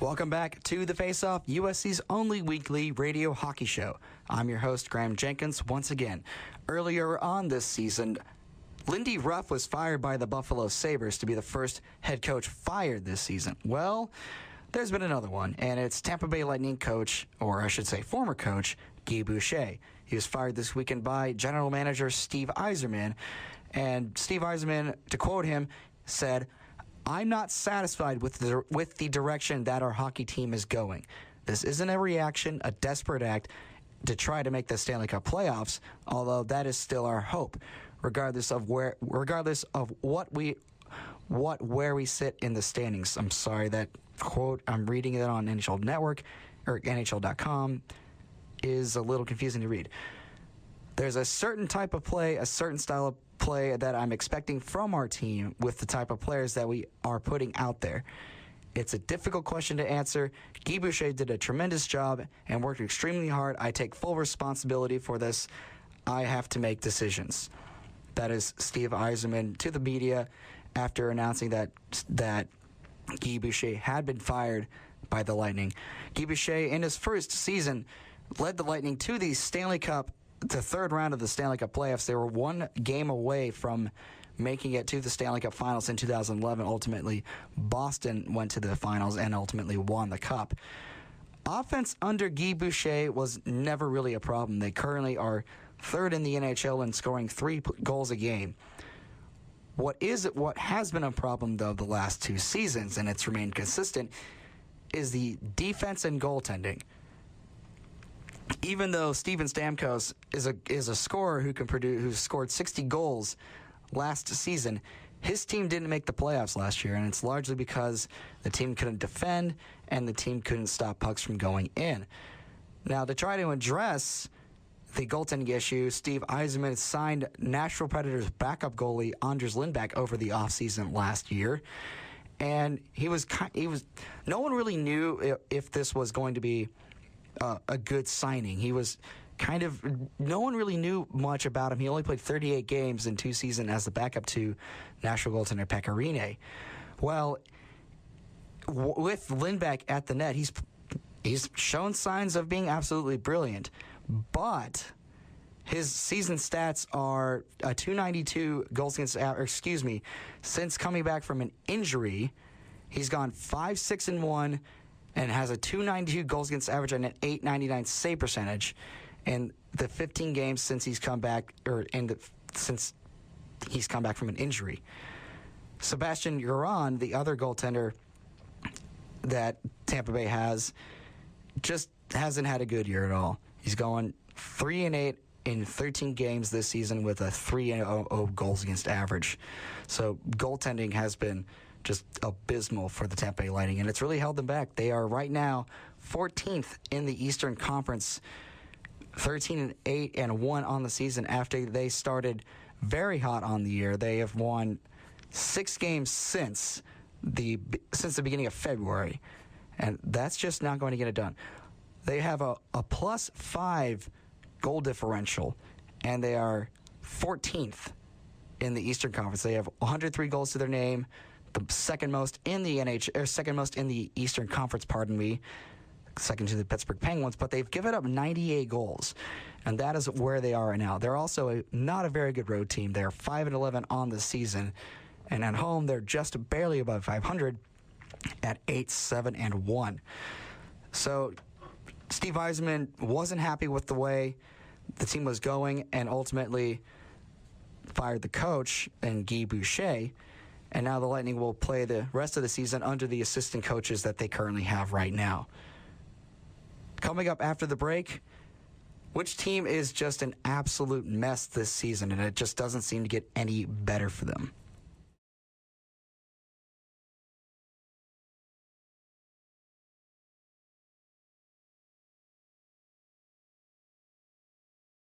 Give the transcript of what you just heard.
Welcome back to the Faceoff, USC's only weekly radio hockey show. I'm your host, Graham Jenkins, once again. Earlier on this season, Lindy Ruff was fired by the Buffalo Sabres to be the first head coach fired this season. Well, there's been another one, and it's Tampa Bay Lightning coach, or I should say former coach, Guy Boucher. He was fired this weekend by general manager Steve Yzerman, and Steve Yzerman, to quote him, said, "I'm not satisfied with the direction that our hockey team is going. This isn't a reaction, a desperate act to try to make the Stanley Cup playoffs, although that is still our hope, regardless of where we sit in the standings." I'm sorry, that quote, I'm reading it on NHL Network or NHL.com, is a little confusing to read. There's a certain type of play, a certain style of play that I'm expecting from our team with the type of players that we are putting out there. It's a difficult question to answer. Guy Boucher did a tremendous job and worked extremely hard. I take full responsibility for this. I have to make decisions. That is Steve Yzerman to the media after announcing that Guy Boucher had been fired by the Lightning. Guy Boucher, in his first season, led the Lightning to the Stanley Cup, the third round of the Stanley Cup playoffs. They were one game away from making it to the Stanley Cup finals in 2011. Ultimately, Boston went to the finals and ultimately won the cup. Offense under Guy Boucher was never really a problem. They currently are third in the NHL in scoring 3 goals a game. What has been a problem, though, the last 2 seasons, and it's remained consistent, is the defense and goaltending. Even though Steven Stamkos is a scorer who scored 60 goals last season, his team didn't make the playoffs last year, and it's largely because the team couldn't defend and the team couldn't stop pucks from going in. Now, to try to address the goaltending issue, Steve Yzerman signed Nashville Predators backup goalie Anders Lindback over the offseason last year, and no one really knew if this was going to be a good signing. No one really knew much about him. He only played 38 games in 2 seasons as the backup to Nashville goaltender Pekka Rinne. Well, with Lindback at the net, he's shown signs of being absolutely brilliant, but his season stats are a .292 goals against average. Since coming back from an injury, he's gone 5-6-1 and has a .292 goals against average and an .899 save percentage in the 15 games since he's come back, since he's come back from an injury. Sebastian Huron, the other goaltender that Tampa Bay has, just hasn't had a good year at all. He's going 3-8 in 13 games this season with a 3.00 goals against average. So goaltending has been just abysmal for the Tampa Bay Lightning, and it's really held them back. They are right now 14th in the Eastern Conference, 13-8-1 on the season after they started very hot on the year. They have won 6 games since the beginning of February, and that's just not going to get it done. They have a +5 goal differential, and they are 14th in the Eastern Conference. They have 103 goals to their name, the second most in the Eastern Conference, second to the Pittsburgh Penguins, but they've given up 98 goals, and that is where they are right now. They're also not a very good road team. They're 5-11 on the season, and at home they're just barely above 500 at 8-7-1. So Steve Yzerman wasn't happy with the way the team was going and ultimately fired the coach and Guy Boucher, and now the Lightning will play the rest of the season under the assistant coaches that they currently have right now. Coming up after the break, which team is just an absolute mess this season, and it just doesn't seem to get any better for them?